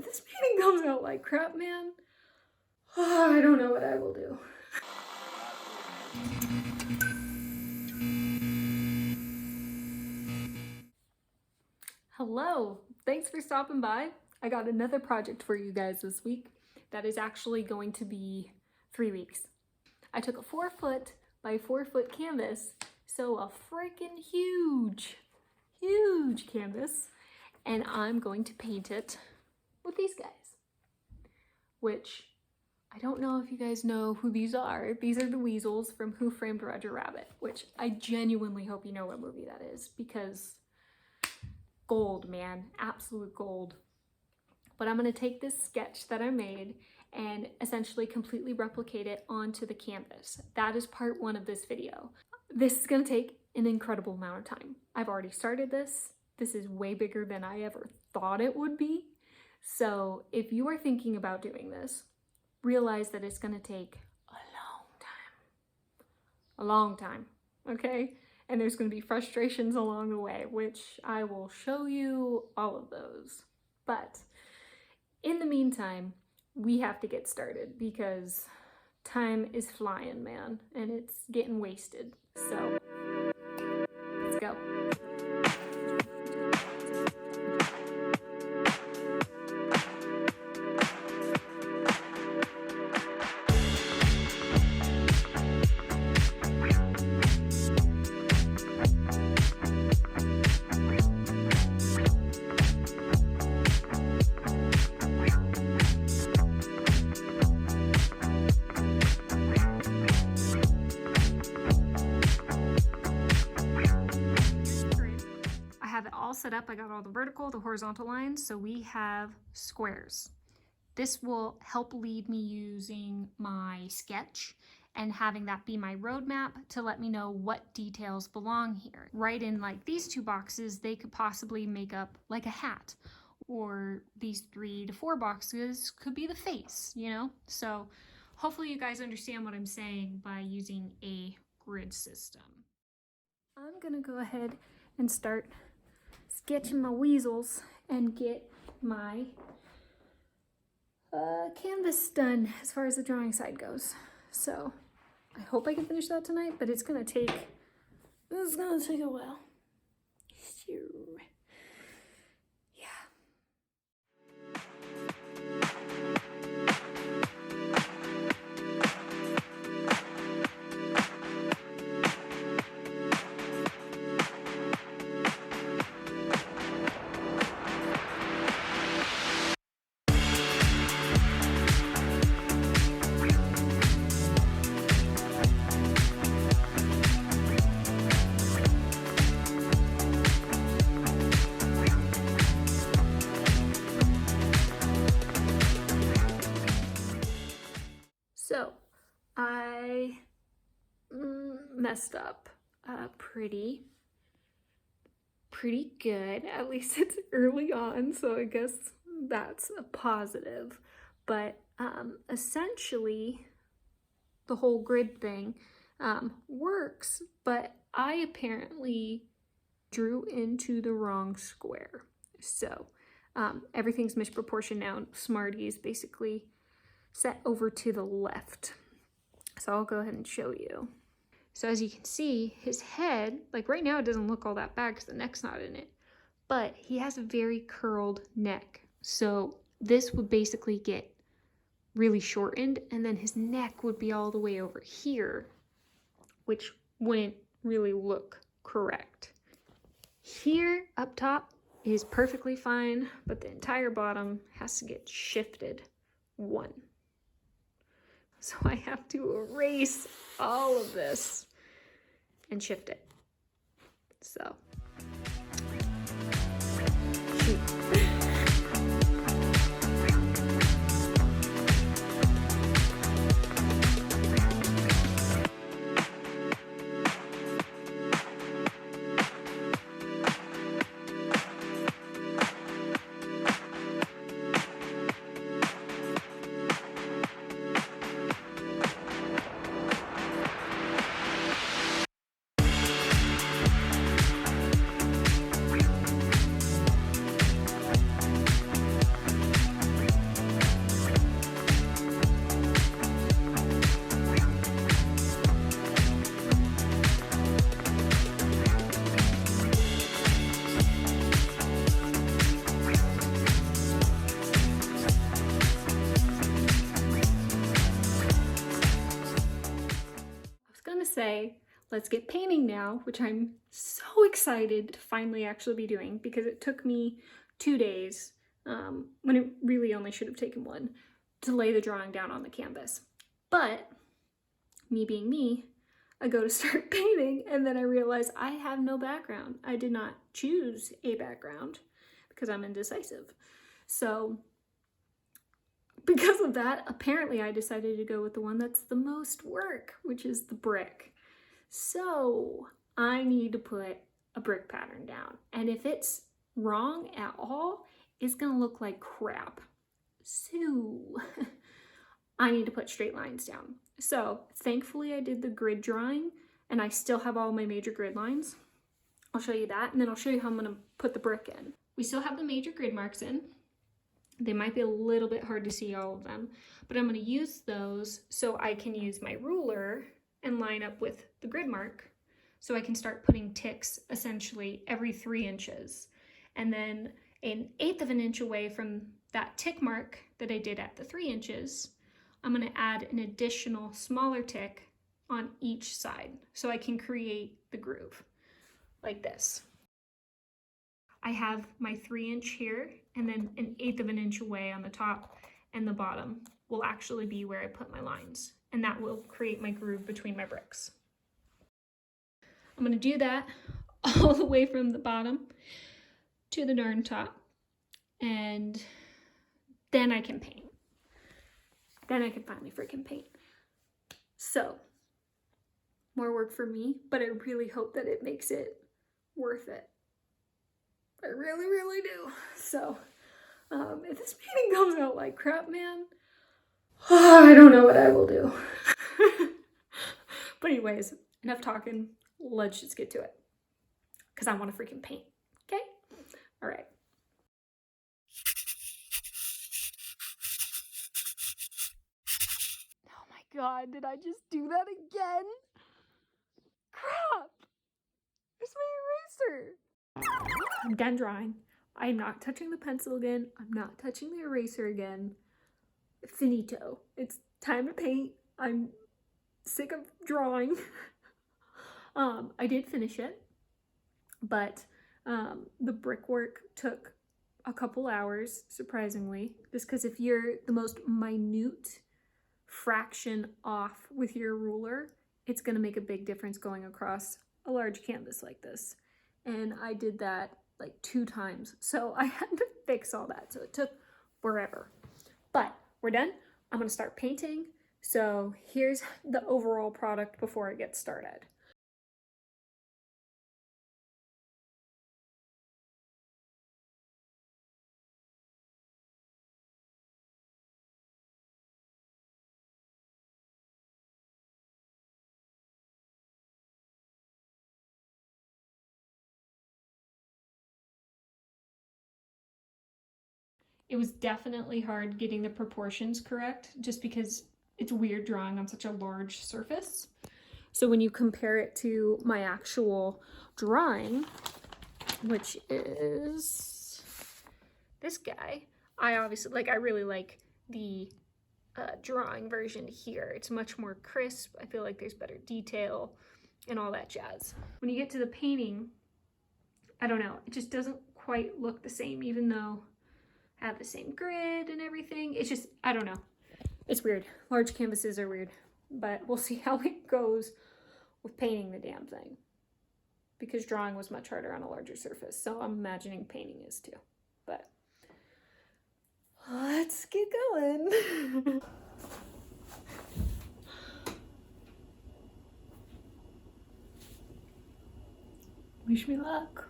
If this painting comes out like crap, man, oh, I don't know what I will do. Hello, thanks for stopping by. I got another project for you guys this week that is actually going to be 3 weeks. I took a 4-foot by 4-foot canvas, so a freaking huge canvas, and I'm going to paint it with these guys, which I don't know if you guys know who these are. These are the Weasels from Who Framed Roger Rabbit, which I genuinely hope you know what movie that is, because gold, man, absolute gold. But I'm gonna take this sketch that I made and essentially completely replicate it onto the canvas. That is part 1 of this video. This is gonna take an incredible amount of time. I've already started this. This is way bigger than I ever thought it would be. So if you are thinking about doing this, realize that it's gonna take a long time, okay? And there's gonna be frustrations along the way, which I will show you all of those. But in the meantime, we have to get started because time is flying, man, and it's getting wasted. So let's go. Set up, I got all the vertical, the horizontal lines, so we have squares. This will help lead me using my sketch and having that be my roadmap to let me know what details belong here. Right in like these 2 boxes, they could possibly make up like a hat, or these 3 to 4 boxes could be the face, you know? So hopefully you guys understand what I'm saying by using a grid system. I'm gonna go ahead and start sketching my weasels and get my canvas done as far as the drawing side goes. So I hope I can finish that tonight, but it's gonna take a while. So I messed up pretty good. At least it's early on, so I guess that's a positive. But essentially the whole grid thing works, but I apparently drew into the wrong square. So everything's misproportioned now. Smarty is basically set over to the left. So I'll go ahead and show you. So as you can see, his head, like right now it doesn't look all that bad because the neck's not in it, but he has a very curled neck. So this would basically get really shortened, and then his neck would be all the way over here, which wouldn't really look correct. Here up top is perfectly fine, but the entire bottom has to get shifted 1. So I have to erase all of this and shift it. So, shoot. say, let's get painting now, which I'm so excited to finally actually be doing because it took me 2 days, when it really only should have taken 1, to lay the drawing down on the canvas. But me being me, I go to start painting and then I realize I have no background. I did not choose a background because I'm indecisive. So because of that, apparently I decided to go with the one that's the most work, which is the brick. So I need to put a brick pattern down. And if it's wrong at all, it's gonna look like crap. So I need to put straight lines down. So thankfully I did the grid drawing and I still have all my major grid lines. I'll show you that and then I'll show you how I'm gonna put the brick in. We still have the major grid marks in. They might be a little bit hard to see all of them, but I'm gonna use those so I can use my ruler and line up with the grid mark so I can start putting ticks essentially every 3 inches. And then 1/8 of an inch away from that tick mark that I did at the 3 inches, I'm gonna add an additional smaller tick on each side so I can create the groove like this. I have my 3 inch here and then 1/8 of an inch away on the top and the bottom will actually be where I put my lines and that will create my groove between my bricks. I'm gonna do that all the way from the bottom to the darn top and then I can paint. Then I can finally freaking paint. So, more work for me, but I really hope that it makes it worth it. I really, really do. So, if this painting comes out like crap, man, I don't know what I will do. But anyways, enough talking. Let's just get to it. Because I want to freaking paint. Okay? All right. Oh my god, did I just do that again? Crap! It's my eraser! I'm done drawing. I'm not touching the pencil again. I'm not touching the eraser again. Finito. It's time to paint. I'm sick of drawing. I did finish it, but the brickwork took a couple hours, surprisingly, just because if you're the most minute fraction off with your ruler, it's going to make a big difference going across a large canvas like this. And I did that like 2 times, so I had to fix all that, so it took forever. But we're done. I'm going to start painting. So here's the overall product before I get started. It was definitely hard getting the proportions correct just because it's weird drawing on such a large surface. So when you compare it to my actual drawing, which is this guy, I really like the drawing version here. It's much more crisp. I feel like there's better detail and all that jazz. When you get to the painting, I don't know, it just doesn't quite look the same, even though I have the same grid and everything. It's just, I don't know. It's weird. Large canvases are weird, but we'll see how it goes with painting the damn thing. Because drawing was much harder on a larger surface, so I'm imagining painting is too. But let's get going. Wish me luck.